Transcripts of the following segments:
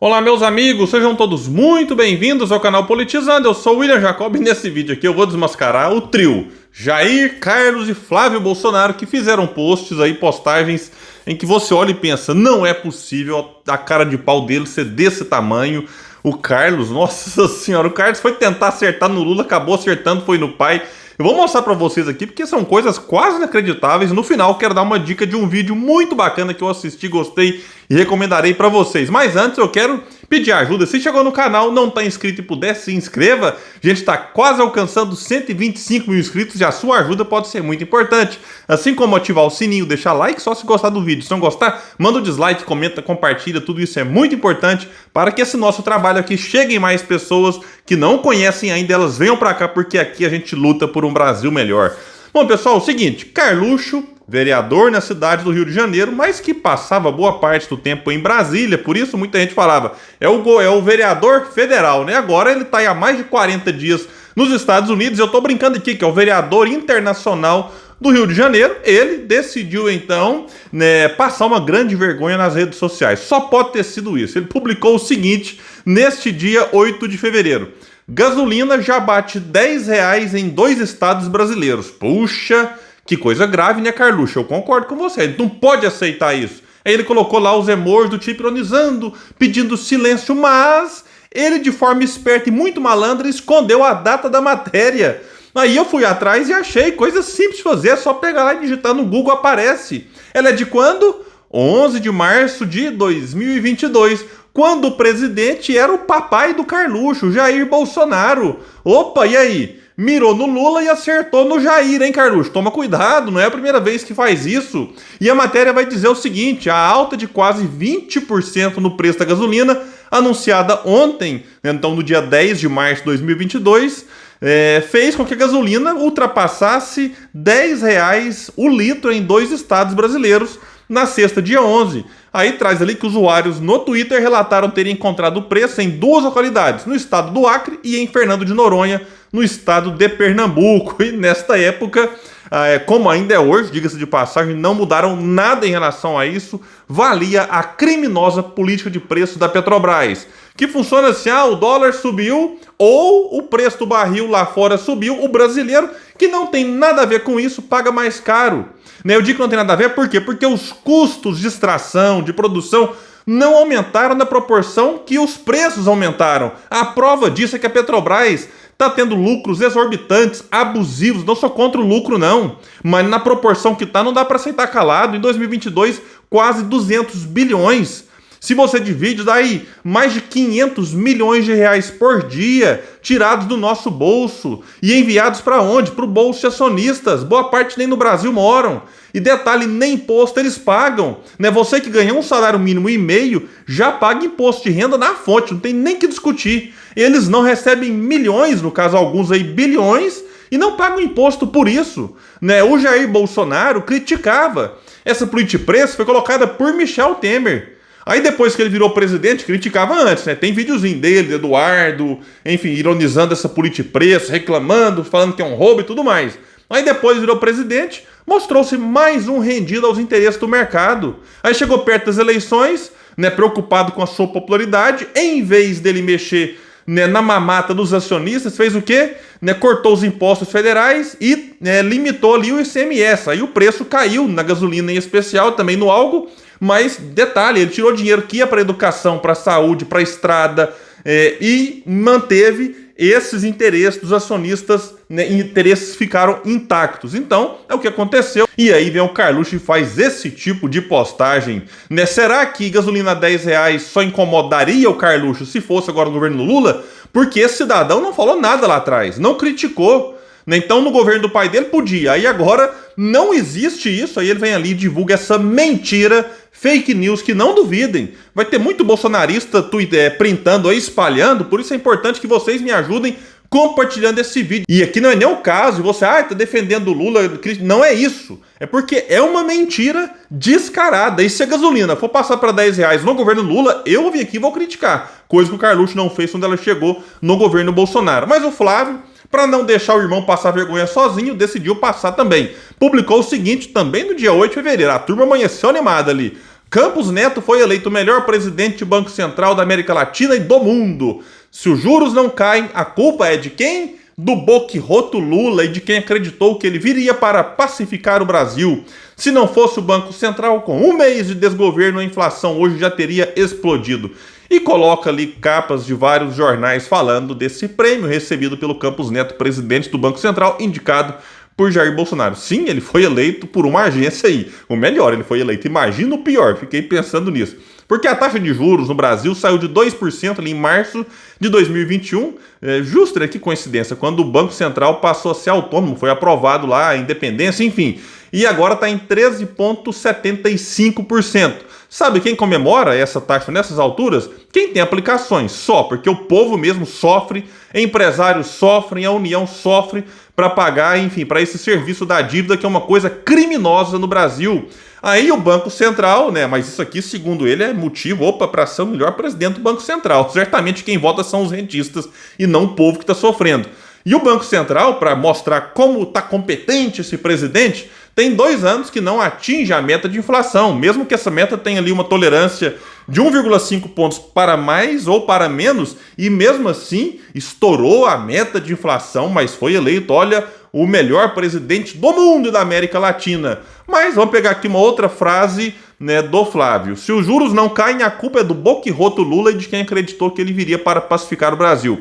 Olá, meus amigos, sejam todos muito bem-vindos ao canal Politizando. Eu sou o William Jacob e nesse vídeo aqui eu vou desmascarar o trio Jair, Carlos e Flávio Bolsonaro, que fizeram posts aí, postagens em que você olha e pensa, não é possível a cara de pau dele ser desse tamanho. O Carlos, nossa senhora, o Carlos foi tentar acertar no Lula, acabou acertando, foi no pai. Eu vou mostrar pra vocês aqui porque são coisas quase inacreditáveis. No final quero dar uma dica de um vídeo muito bacana que eu assisti, gostei e recomendarei pra vocês. Mas antes eu quero pedir ajuda. Se chegou no canal, não tá inscrito e puder, se inscreva. A gente tá quase alcançando 125 mil inscritos e a sua ajuda pode ser muito importante. Assim como ativar o sininho, deixar like só se gostar do vídeo. Se não gostar, manda um dislike, comenta, compartilha. Tudo isso é muito importante para que esse nosso trabalho aqui chegue em mais pessoas que não conhecem ainda. Elas venham pra cá porque aqui a gente luta por um Brasil melhor. Bom, pessoal, é o seguinte, Carluxo, vereador na cidade do Rio de Janeiro, mas que passava boa parte do tempo em Brasília, por isso muita gente falava, é o vereador federal, né? Agora ele está há mais de 40 dias nos Estados Unidos, eu estou brincando aqui que é o vereador internacional do Rio de Janeiro. Ele decidiu então, né, passar uma grande vergonha nas redes sociais. Só pode ter sido isso. Ele publicou o seguinte, neste dia 8 de fevereiro. Gasolina já bate R$10 em 2 estados brasileiros. Puxa, que coisa grave, né, Carluxo? Eu concordo com você. Ele não pode aceitar isso. Aí ele colocou lá os emojis do tipo ironizando, pedindo silêncio, mas ele, de forma esperta e muito malandra, escondeu a data da matéria. Aí eu fui atrás e achei coisa simples de fazer, é só pegar lá e digitar no Google, aparece. Ela é de quando? 11 de março de 2022, quando o presidente era o papai do Carluxo, Jair Bolsonaro. Opa, e aí? Mirou no Lula e acertou no Jair, hein, Carluxo? Toma cuidado, não é a primeira vez que faz isso. E a matéria vai dizer o seguinte, a alta de quase 20% no preço da gasolina, anunciada ontem, então no dia 10 de março de 2022, fez com que a gasolina ultrapassasse R$10 o litro em 2 estados brasileiros na sexta, dia 11. Aí traz ali que usuários no Twitter relataram terem encontrado o preço em 2 localidades, no estado do Acre e em Fernando de Noronha, no estado de Pernambuco. E nesta época, como ainda é hoje, diga-se de passagem, não mudaram nada em relação a isso, valia a criminosa política de preço da Petrobras, que funciona assim, o dólar subiu ou o preço do barril lá fora subiu, o brasileiro, que não tem nada a ver com isso, paga mais caro. Eu digo que não tem nada a ver, por quê? Porque os custos de extração, de produção, não aumentaram na proporção que os preços aumentaram. A prova disso é que a Petrobras está tendo lucros exorbitantes, abusivos. Não sou contra o lucro, não, mas na proporção que está, não dá para aceitar calado. Em 2022, quase 200 bilhões. Se você divide, dá aí mais de 500 milhões de reais por dia tirados do nosso bolso e enviados para onde? Para o bolso de acionistas. Boa parte nem no Brasil moram. E detalhe, nem imposto eles pagam. Né? Você que ganha um salário mínimo e meio já paga imposto de renda na fonte, não tem nem que discutir. Eles não recebem milhões, no caso alguns aí bilhões, e não pagam imposto por isso. Né? O Jair Bolsonaro criticava. Essa política de preço foi colocada por Michel Temer. Aí depois que ele virou presidente, criticava antes, né? Tem videozinho dele, Eduardo, enfim, ironizando essa política de preço, reclamando, falando que é um roubo e tudo mais. Aí depois virou presidente, mostrou-se mais um rendido aos interesses do mercado. Aí chegou perto das eleições, né, preocupado com a sua popularidade, em vez dele mexer, né, na mamata dos acionistas, fez o quê? Né, cortou os impostos federais e, né, limitou ali o ICMS. Aí o preço caiu na gasolina em especial, também no álcool. Mas, detalhe, ele tirou dinheiro que ia para a educação, para a saúde, para a estrada, e manteve esses interesses dos acionistas, né, interesses ficaram intactos. Então, é o que aconteceu. E aí vem o Carluxo e faz esse tipo de postagem. Né? Será que gasolina R$10 só incomodaria o Carluxo se fosse agora no governo Lula? Porque esse cidadão não falou nada lá atrás, não criticou. Então no governo do pai dele podia, aí agora não existe isso, aí ele vem ali e divulga essa mentira, fake news, que não duvidem, vai ter muito bolsonarista printando aí, espalhando, por isso é importante que vocês me ajudem compartilhando esse vídeo. E aqui não é nem o caso, você, tá defendendo o Lula, não é isso, é porque é uma mentira descarada, e se a gasolina for passar para R$10 no governo Lula, eu vou vir aqui e vou criticar, coisa que o Carluxo não fez quando ela chegou no governo Bolsonaro, mas o Flávio, para não deixar o irmão passar vergonha sozinho, decidiu passar também. Publicou o seguinte, também no dia 8 de fevereiro. A turma amanheceu animada ali. Campos Neto foi eleito o melhor presidente de Banco Central da América Latina e do mundo. Se os juros não caem, a culpa é de quem? Do boquirroto Lula e de quem acreditou que ele viria para pacificar o Brasil. Se não fosse o Banco Central, com um mês de desgoverno, a inflação hoje já teria explodido. E coloca ali capas de vários jornais falando desse prêmio recebido pelo Campos Neto, presidente do Banco Central, indicado por Jair Bolsonaro. Sim, ele foi eleito por uma agência aí. O melhor, ele foi eleito. Imagina o pior, fiquei pensando nisso. Porque a taxa de juros no Brasil saiu de 2% ali em março de 2021, justo, né, que coincidência, quando o Banco Central passou a ser autônomo, foi aprovado lá a independência, enfim. E agora está em 13,75%. Sabe quem comemora essa taxa nessas alturas? Quem tem aplicações, só, porque o povo mesmo sofre, empresários sofrem, a União sofre para pagar, enfim, para esse serviço da dívida, que é uma coisa criminosa no Brasil. Aí o Banco Central, né, mas isso aqui, segundo ele, é motivo, para ser o melhor presidente do Banco Central. Certamente quem vota são os rentistas e não o povo que está sofrendo. E o Banco Central, para mostrar como está competente esse presidente, tem 2 anos que não atinge a meta de inflação, mesmo que essa meta tenha ali uma tolerância de 1,5 pontos para mais ou para menos, e mesmo assim estourou a meta de inflação, mas foi eleito, olha, o melhor presidente do mundo e da América Latina. Mas vamos pegar aqui uma outra frase, né, do Flávio. Se os juros não caem, a culpa é do boquirroto Lula e de quem acreditou que ele viria para pacificar o Brasil.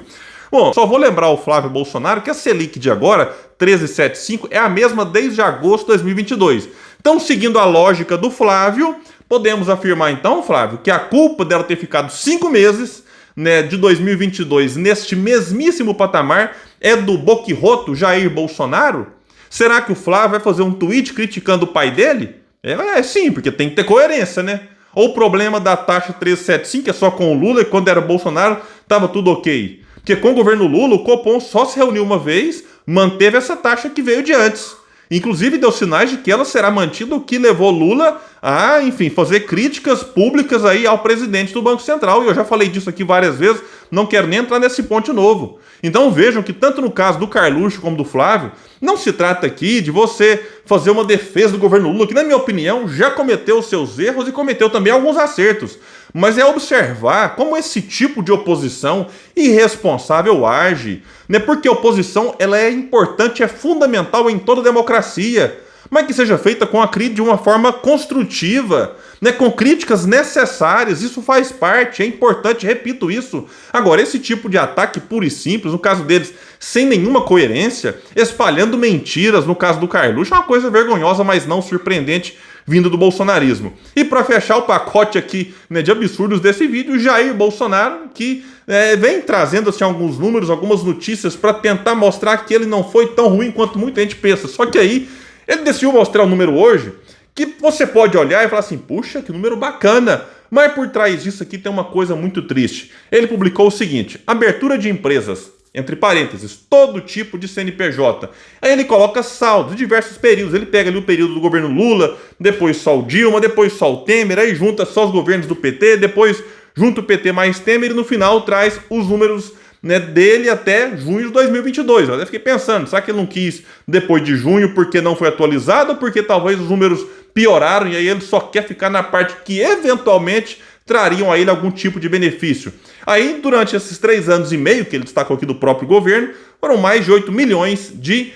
Bom, só vou lembrar o Flávio Bolsonaro que a Selic de agora, 13,75, é a mesma desde agosto de 2022. Então, seguindo a lógica do Flávio, podemos afirmar então, Flávio, que a culpa dela ter ficado 5 meses, né, de 2022 neste mesmíssimo patamar é do boquirroto Jair Bolsonaro? Será que o Flávio vai fazer um tweet criticando o pai dele? Sim, porque tem que ter coerência, né? Ou o problema da taxa 13,75 é só com o Lula e quando era o Bolsonaro estava tudo ok? Porque com o governo Lula, o Copom só se reuniu uma vez, manteve essa taxa que veio de antes. Inclusive deu sinais de que ela será mantida, o que levou Lula a, enfim, fazer críticas públicas aí ao presidente do Banco Central. E eu já falei disso aqui várias vezes, não quero nem entrar nesse ponto novo. Então vejam que tanto no caso do Carluxo como do Flávio, não se trata aqui de você fazer uma defesa do governo Lula, que na minha opinião já cometeu seus erros e cometeu também alguns acertos. Mas é observar como esse tipo de oposição irresponsável age, né? Porque a oposição ela é importante, é fundamental em toda democracia, mas que seja feita com a crítica de uma forma construtiva, né? Com críticas necessárias, isso faz parte, é importante, repito isso. Agora, esse tipo de ataque puro e simples, no caso deles, sem nenhuma coerência, espalhando mentiras, no caso do Carluxo, é uma coisa vergonhosa, mas não surpreendente, vindo do bolsonarismo. E para fechar o pacote aqui, né, de absurdos desse vídeo, Jair Bolsonaro, que vem trazendo assim, alguns números, algumas notícias para tentar mostrar que ele não foi tão ruim quanto muita gente pensa. Só que aí ele decidiu mostrar um número hoje que você pode olhar e falar assim, puxa, que número bacana. Mas por trás disso aqui tem uma coisa muito triste. Ele publicou o seguinte: abertura de empresas, entre parênteses, todo tipo de CNPJ. Aí ele coloca saldos de diversos períodos. Ele pega ali o período do governo Lula, depois só o Dilma, depois só o Temer, aí junta só os governos do PT, depois junta o PT mais Temer e no final traz os números, né, dele até junho de 2022. Eu fiquei pensando, será que ele não quis depois de junho porque não foi atualizado ou porque talvez os números pioraram e aí ele só quer ficar na parte que eventualmente trariam a ele algum tipo de benefício? Aí, durante esses 3 anos e meio que ele destacou aqui do próprio governo, foram mais de 8 milhões de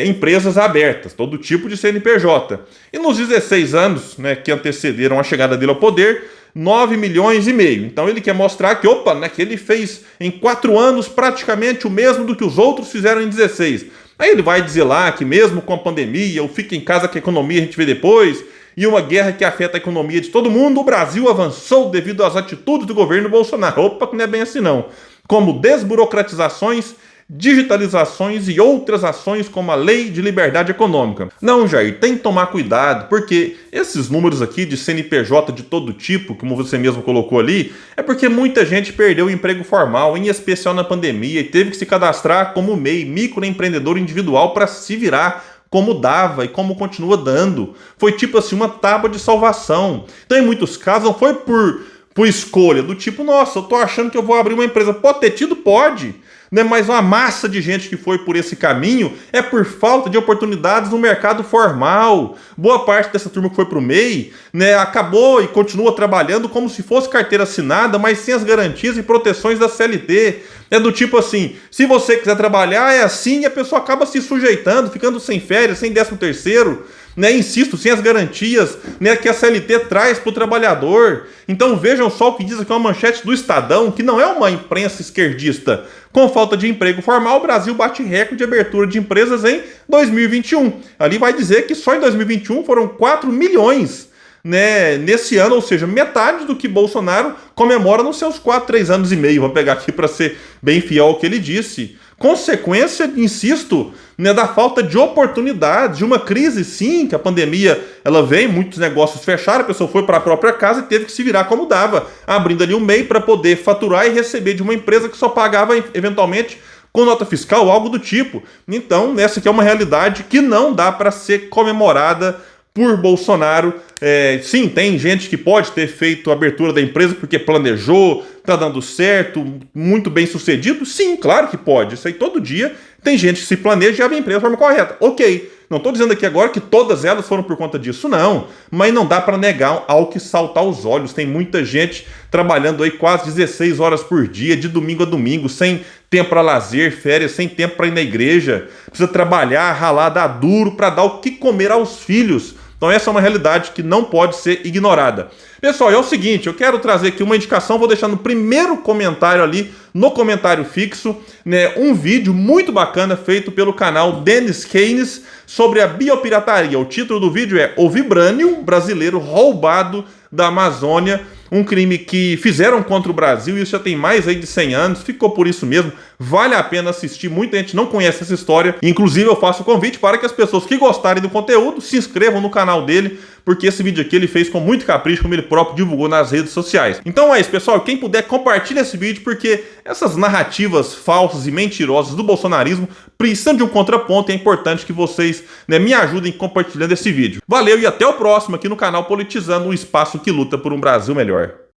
empresas abertas, todo tipo de CNPJ. E nos 16 anos, né, que antecederam a chegada dele ao poder, 9 milhões e meio. Então ele quer mostrar que, né, que ele fez em 4 anos praticamente o mesmo do que os outros fizeram em 16. Aí ele vai dizer lá que mesmo com a pandemia, o fica em casa que a economia a gente vê depois, e uma guerra que afeta a economia de todo mundo, o Brasil avançou devido às atitudes do governo Bolsonaro. Que não é bem assim não. Como desburocratizações, digitalizações e outras ações como a Lei de Liberdade Econômica. Não, Jair, tem que tomar cuidado, porque esses números aqui de CNPJ de todo tipo, como você mesmo colocou ali, é porque muita gente perdeu o emprego formal, em especial na pandemia, e teve que se cadastrar como MEI, microempreendedor individual, para se virar como dava e como continua dando. Foi tipo assim, uma tábua de salvação. Então, em muitos casos, não foi por escolha, do tipo, nossa, eu tô achando que eu vou abrir uma empresa. Pode ter tido? Pode. né? Mas uma massa de gente que foi por esse caminho é por falta de oportunidades no mercado formal. Boa parte dessa turma que foi para o MEI, né, acabou e continua trabalhando como se fosse carteira assinada, mas sem as garantias e proteções da CLT. É do tipo assim, se você quiser trabalhar é assim e a pessoa acaba se sujeitando, ficando sem férias, sem 13º, né? Insisto, sem as garantias, né, que a CLT traz para o trabalhador. Então vejam só o que diz aqui uma manchete do Estadão, que não é uma imprensa esquerdista. Com falta de emprego formal, o Brasil bate recorde de abertura de empresas em 2021. Ali vai dizer que só em 2021 foram 4 milhões, né, nesse ano, ou seja, metade do que Bolsonaro comemora nos seus 3 anos e meio. Vou pegar aqui para ser bem fiel ao que ele disse. Consequência, insisto, né, da falta de oportunidades, de uma crise, sim, que a pandemia ela vem, muitos negócios fecharam, a pessoa foi para a própria casa e teve que se virar como dava, abrindo ali um MEI para poder faturar e receber de uma empresa que só pagava eventualmente com nota fiscal, algo do tipo. Então, essa aqui é uma realidade que não dá para ser comemorada por Bolsonaro. Sim, tem gente que pode ter feito a abertura da empresa porque planejou, tá dando certo, muito bem sucedido. Sim, claro que pode. Isso aí todo dia tem gente que se planeja e abre a empresa de forma correta. Ok, não estou dizendo aqui agora que todas elas foram por conta disso, não. Mas não dá para negar algo que salta aos olhos. Tem muita gente trabalhando aí quase 16 horas por dia, de domingo a domingo, sem tempo para lazer, férias, sem tempo para ir na igreja. Precisa trabalhar, ralar, dar duro para dar o que comer aos filhos. Então essa é uma realidade que não pode ser ignorada. Pessoal, é o seguinte, eu quero trazer aqui uma indicação, vou deixar no primeiro comentário ali, no comentário fixo, né, um vídeo muito bacana feito pelo canal Dennis Keynes sobre a biopirataria. O título do vídeo é O Vibranium Brasileiro Roubado da Amazônia, um crime que fizeram contra o Brasil, e isso já tem mais aí de 100 anos, ficou por isso mesmo, vale a pena assistir, muita gente não conhece essa história, inclusive eu faço o convite para que as pessoas que gostarem do conteúdo se inscrevam no canal dele, porque esse vídeo aqui ele fez com muito capricho, como ele próprio divulgou nas redes sociais. Então é isso, pessoal, quem puder compartilha esse vídeo, porque essas narrativas falsas e mentirosas do bolsonarismo precisam de um contraponto, e é importante que vocês, né, me ajudem compartilhando esse vídeo. Valeu e até o próximo aqui no canal Politizando, um espaço que luta por um Brasil melhor.